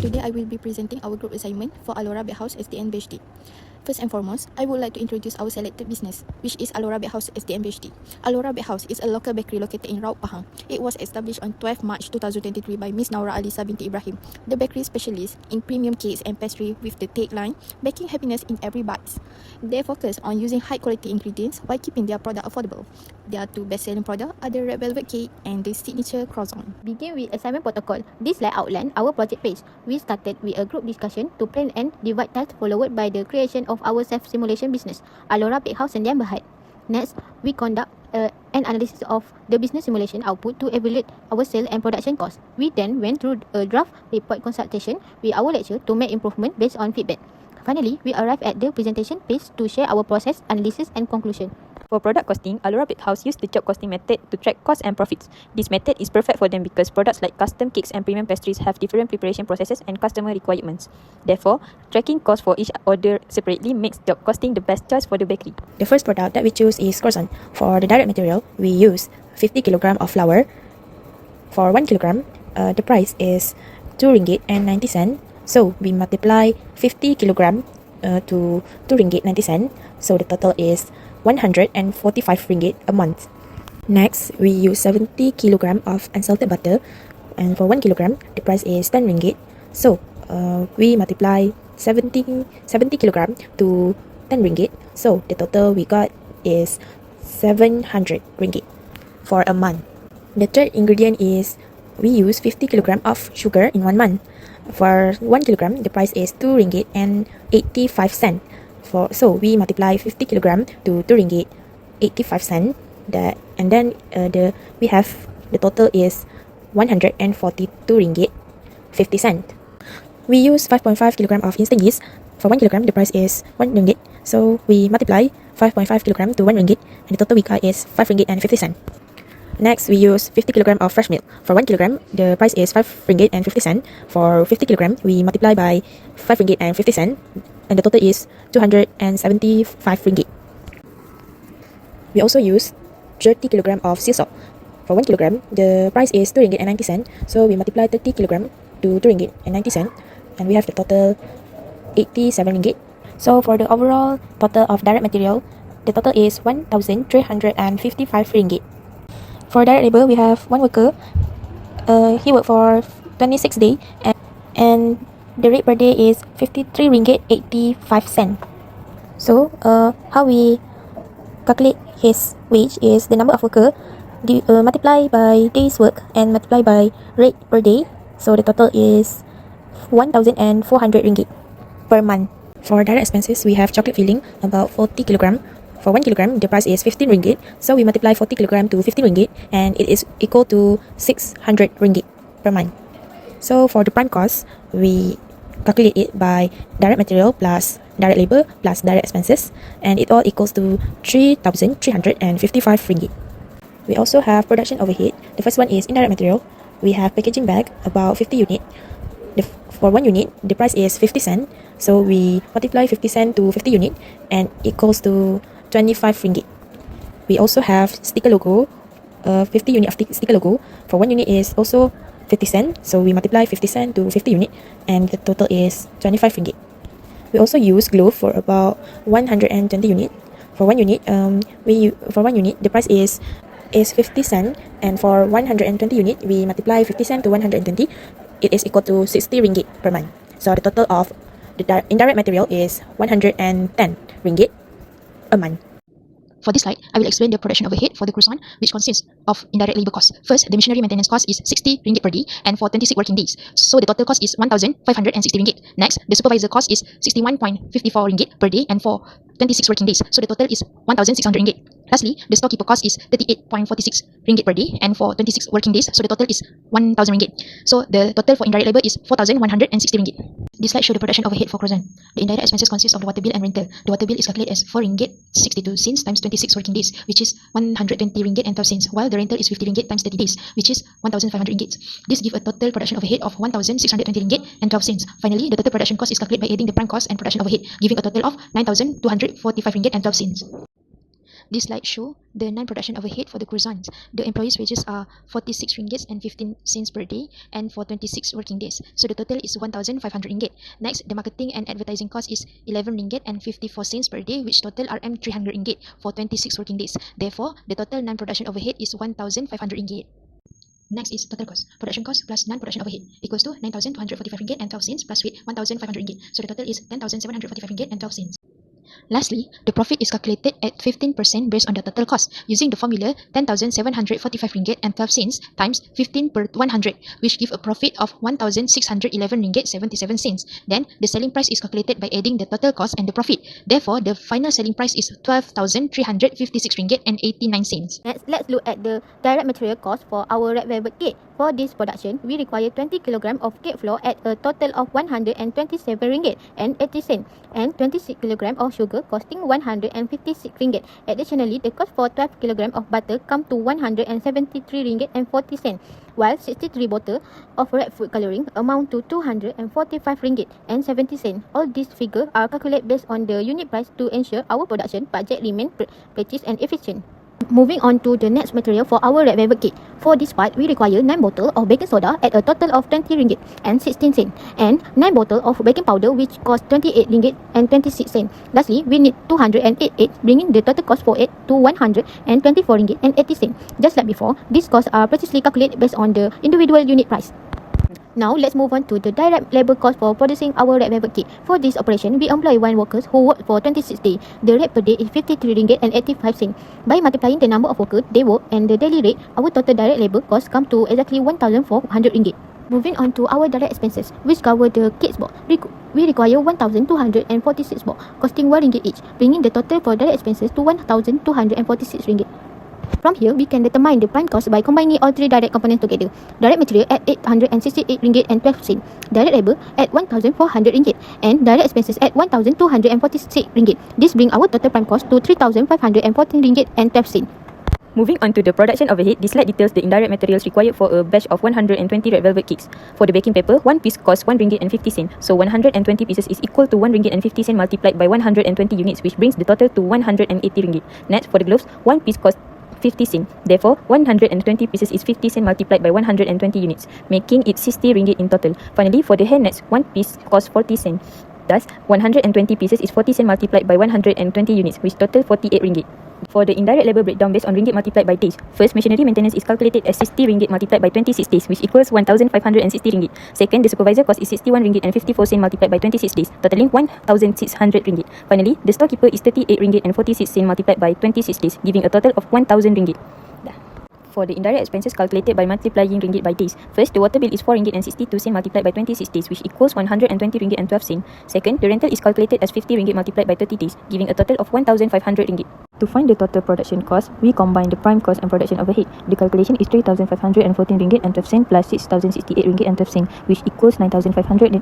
Today I will be presenting our group assignment for Alora Bakehouse SDN BHD. First and foremost, I would like to introduce our selected business, which is Alora Bakehouse SDN BHD. Alora Bakehouse is a local bakery located in Raub, Pahang. It was established on 12 March 2023 by Miss Naura Alisa binti Ibrahim. The bakery specialist in premium cakes and pastry with the tagline, "Baking happiness in every bite." They focus on using high quality ingredients while keeping their product affordable. Their two best-selling products are the red velvet cake and the signature croissant. Begin with assignment protocol. This slide outline our project page. We started with a group discussion to plan and divide tasks, followed by the creation of our self-simulation business, Alora Bakehouse Sendian Berhad. Next, we conduct an analysis of the business simulation output to evaluate our sale and production costs. We then went through a draft report consultation with our lecturer to make improvement based on feedback. Finally, we arrived at the presentation page to share our process, analysis and conclusion. For product costing, Alora Bakehouse used the job costing method to track costs and profits. This method is perfect for them because products like custom cakes and premium pastries have different preparation processes and customer requirements. Therefore, tracking costs for each order separately makes job costing the best choice for the bakery. The first product that we choose is croissant. For the direct material, we use 50 kg of flour. For 1 kg, the price is RM2.90. So we multiply 50 kg to RM2.90. So the total is RM145 a month. Next, we use 70 kg of unsalted butter, and for 1 kg, the price is RM10. So we multiply 70 kg to RM10. So the total we got is RM700 for a month. The third ingredient is we use 50 kg of sugar in 1 month. For 1 kg, the price is RM2.85. So we multiply 50 kg to RM2.85. And then we have the total is RM142.50. We use 5.5 kg of instant yeast. For 1 kg, the price is RM1. So we multiply 5.5 kg to RM1, and the total we got is RM5.50. Next, we use 50 kg of fresh milk. For 1 kg, the price is RM5.50. For 50 kg, we multiply by RM5.50, and the total is RM275. We also use 30 kg of sea salt. For 1 kg, the price is RM2.90. So we multiply 30 kg to RM2.90, and we have the total RM87. So for the overall total of direct material, the total is RM1,355. For direct labor, we have one worker. He worked for 26 days, and the rate per day is RM53.85. So how we calculate his wage is the number of worker multiply by days work and multiply by rate per day. So the total is RM1,400 per month. For direct expenses, we have chocolate filling, about 40 kg. For 1 kg, the price is RM15. So we multiply 40 kg to RM15, and it is equal to RM600 per month. So for the prime cost, we calculate it by direct material plus direct labor plus direct expenses, and it all equals to RM3,355. We also have production overhead. The first one is indirect material. We have packaging bag, about 50 units. For 1 unit, the price is 50 cents. So we multiply 50 cents to 50 units, and equals to RM25. We also have sticker logo, 50 units of sticker logo. For 1 unit is also 50 cents. So we multiply 50 cents to 50 units, and the total is RM25. We also use glue for about 120 units. For 1 unit, the price is 50 cents, and for 120 units, we multiply 50 cents to 120. It is equal to RM60 per month. So the total of the indirect material is RM110 a month. For this slide, I will explain the production overhead for the croissant, which consists of indirect labor costs. First, the machinery maintenance cost is RM60 per day and for 26 working days. So the total cost is RM1,560. Next, the supervisor cost is RM61.54 per day and for 26 working days. So the total is RM1,600. Lastly, the storekeeper cost is RM38.46 per day and for 26 working days. So the total is RM1,000. So the total for indirect labor is RM4,160. This slide shows the production overhead for croissant. The indirect expenses consist of the water bill and rental. The water bill is calculated as RM4.62 times 26 working days, which is RM120.12, while the rental is RM50 times 30 days, which is RM1,500. This gives a total production overhead of RM1,620.12. Finally, the total production cost is calculated by adding the prime cost and production overhead, giving a total of RM9,245.12. This slide shows the non-production overhead for the croissants. The employees' wages are 46 ringgit and 15 cents per day and for 26 working days. So the total is 1,500 ringgit. Next, the marketing and advertising cost is 11 ringgit and 54 cents per day, which total RM 300 ringgit for 26 working days. Therefore, the total non-production overhead is 1,500 ringgit. Next is total cost. Production cost plus non-production overhead equals to 9,245 ringgit and 12 cents plus weight 1,500 ringgit. So the total is 10,745 ringgit and 12 cents. Lastly, the profit is calculated at 15% based on the total cost using the formula 10,745 ringgit and 12 cents times 15 per 100, which give a profit of 1,611 ringgit 77 cents. Then the selling price is calculated by adding the total cost and the profit. Therefore, the final selling price is 12,356 ringgit and 89 cents. Next, let's look at the direct material cost for our red velvet cake. For this production, we require 20 kg of cake flour at a total of 127 ringgit and 80 cents and 26 kg of sugar costing 156 ringgit. Additionally, the cost for 12 kg of butter come to 173 ringgit and 40 cents, while 63 bottles of red food colouring amount to 245 ringgit and 70 cents. All these figures are calculated based on the unit price to ensure our production budget remain precise and efficient. Moving on to the next material for our red velvet cake. For this part, we require 9 bottles of baking soda at a total of 20 ringgit and 16 cents and 9 bottles of baking powder which cost 28 ringgit and 26 cents. Lastly, we need 208 eggs, bringing the total cost for it to 124 ringgit and 80 cents. Just like before, these costs are precisely calculated based on the individual unit price. Now, let's move on to the direct labor cost for producing our red velvet cake. For this operation, we employ 1 workers who work for 26 days. The rate per day is 53 ringgit and 85 cents. By multiplying the number of workers they work and the daily rate, our total direct labor cost come to exactly 1,400 ringgit. Moving on to our direct expenses, which cover the cakes box. We require 1,246 box, costing 1 ringgit each, bringing the total for direct expenses to 1,246 ringgit. From here, we can determine the prime cost by combining all 3 direct components together. Direct material at 868 ringgit and 12 cents, direct labor at 1,400 ringgit, and direct expenses at 1,246 ringgit. This brings our total prime cost to 3,514 ringgit and 12 cents. Moving on to the production overhead, this slide details the indirect materials required for a batch of 120 red velvet cakes. For the baking paper, 1 piece costs 1 ringgit and 50 cents. So 120 pieces is equal to 1 ringgit and 50 cents multiplied by 120 units, which brings the total to 180 ringgit. Next, for the gloves, 1 piece costs 50 cents. Therefore, 120 pieces is 50 cents multiplied by 120 units, making it 60 ringgit in total. Finally, for the hairnets, 1 piece costs 40 cents. Thus, 120 pieces is 40 cents multiplied by 120 units, which total 48 ringgit. For the indirect labor breakdown based on ringgit multiplied by days, first, machinery maintenance is calculated as 60 ringgit multiplied by 26 days, which equals 1,560 ringgit. Second, the supervisor cost is 61 ringgit and 54 cents multiplied by 26 days, totaling 1,600 ringgit. Finally, the storekeeper is 38 ringgit and 46 cents multiplied by 26 days, giving a total of 1,000 ringgit. For the indirect expenses calculated by multiplying ringgit by days, first, the water bill is 4 ringgit and 62 cents multiplied by 26 days, which equals 120 ringgit and 12 cents. Second, the rental is calculated as 50 ringgit multiplied by 30 days, giving a total of 1,500 ringgit. To find the total production cost, we combine the prime cost and production overhead. The calculation is 3,514 ringgit and 12 cents plus 6,068 ringgit and 12 cents, which equals 9,582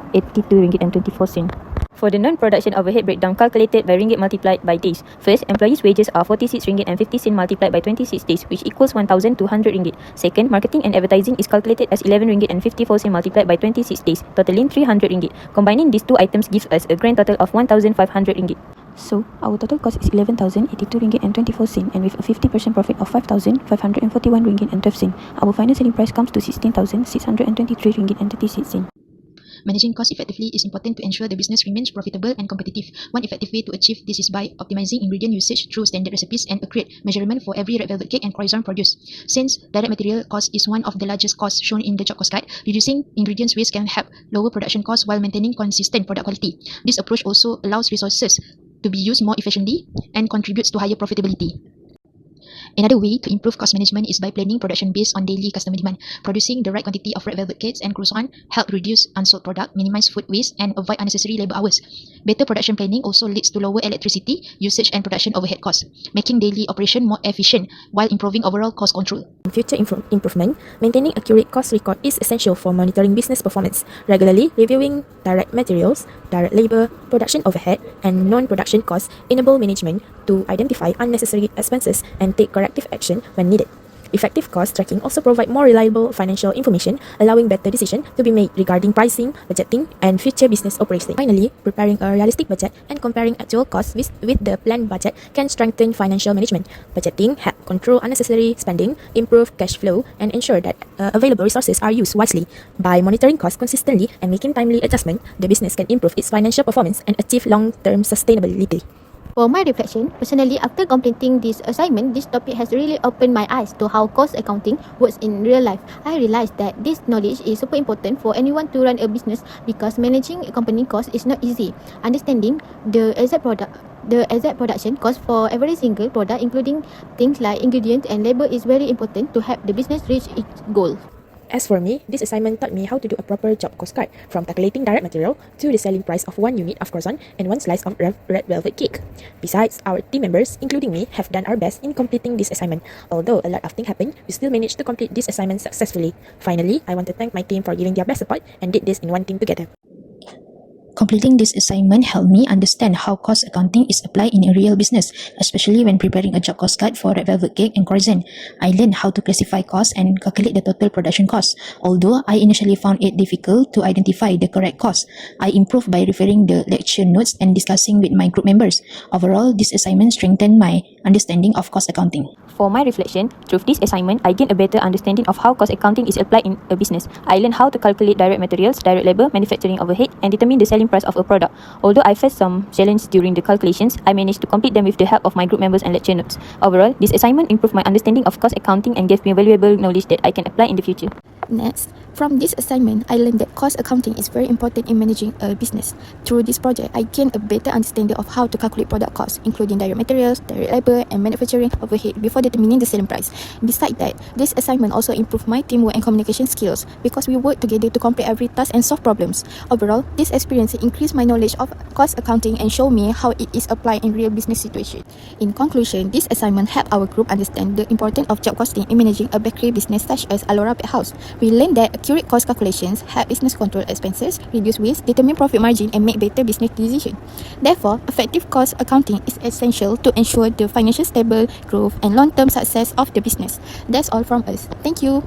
ringgit and 24 cents. For the non-production overhead breakdown calculated by ringgit multiplied by days, first, employees' wages are 46 ringgit and 50 cents multiplied by 26 days, which equals 1,200 ringgit. Second, marketing and advertising is calculated as 11 ringgit and 54 cents multiplied by 26 days, totaling 300 ringgit. Combining these two items gives us a grand total of 1,500 ringgit. So, our total cost is 11,082 ringgit and 24 cents, and with a 50% profit of 5,541 ringgit and 12 cents, our final selling price comes to 16,623 ringgit and 36 cents. Managing costs effectively is important to ensure the business remains profitable and competitive. One effective way to achieve this is by optimizing ingredient usage through standard recipes and accurate measurement for every red velvet cake and croissant produced. Since direct material cost is one of the largest costs shown in the job cost guide, reducing ingredients waste can help lower production costs while maintaining consistent product quality. This approach also allows resources to be used more efficiently and contributes to higher profitability. Another way to improve cost management is by planning production based on daily customer demand. Producing the right quantity of red velvet cakes and croissant help reduce unsold product, minimize food waste, and avoid unnecessary labor hours. Better production planning also leads to lower electricity usage and production overhead costs, making daily operation more efficient while improving overall cost control. In future improvement, maintaining accurate cost record is essential for monitoring business performance. Regularly reviewing direct materials, direct labor, production overhead, and non-production costs enable management to identify unnecessary expenses and take corrective action when needed. Effective cost tracking also provide more reliable financial information, allowing better decisions to be made regarding pricing, budgeting, and future business operations. Finally, preparing a realistic budget and comparing actual costs with the planned budget can strengthen financial management. Budgeting help control unnecessary spending, improve cash flow, and ensure that available resources are used wisely. By monitoring costs consistently and making timely adjustment, the business can improve its financial performance and achieve long-term sustainability. For my reflection, personally, after completing this assignment, this topic has really opened my eyes to how cost accounting works in real life. I realized that this knowledge is super important for anyone to run a business because managing a company cost is not easy. Understanding the exact production cost for every single product, including things like ingredients and labor, is very important to help the business reach its goal. As for me, this assignment taught me how to do a proper job cost card, from calculating direct material to the selling price of 1 unit of croissant and 1 slice of red velvet cake. Besides, our team members, including me, have done our best in completing this assignment. Although a lot of things happened, we still managed to complete this assignment successfully. Finally, I want to thank my team for giving their best support and did this in one team together. Completing this assignment helped me understand how cost accounting is applied in a real business, especially when preparing a job cost card for red velvet cake and croissant. I learned how to classify costs and calculate the total production cost. Although I initially found it difficult to identify the correct cost, I improved by referring the lecture notes and discussing with my group members. Overall, this assignment strengthened my understanding of cost accounting. For my reflection, through this assignment, I gained a better understanding of how cost accounting is applied in a business. I learned how to calculate direct materials, direct labor, manufacturing overhead, and determine the selling price of a product. Although I faced some challenges during the calculations, I managed to complete them with the help of my group members and lecture notes. Overall, this assignment improved my understanding of cost accounting and gave me valuable knowledge that I can apply in the future. Next, from this assignment, I learned that cost accounting is very important in managing a business. Through this project, I gained a better understanding of how to calculate product costs, including direct materials, direct labor, and manufacturing overhead before determining the selling price. Besides that, this assignment also improved my teamwork and communication skills because we worked together to complete every task and solve problems. Overall, this experience increased my knowledge of cost accounting and showed me how it is applied in real business situations. In conclusion, this assignment helped our group understand the importance of job costing in managing a bakery business such as Alora Bakehouse. We learned that accurate cost calculations help business control expenses, reduce waste, determine profit margin, and make better business decisions. Therefore, effective cost accounting is essential to ensure the financial stable growth and long-term success of the business. That's all from us. Thank you.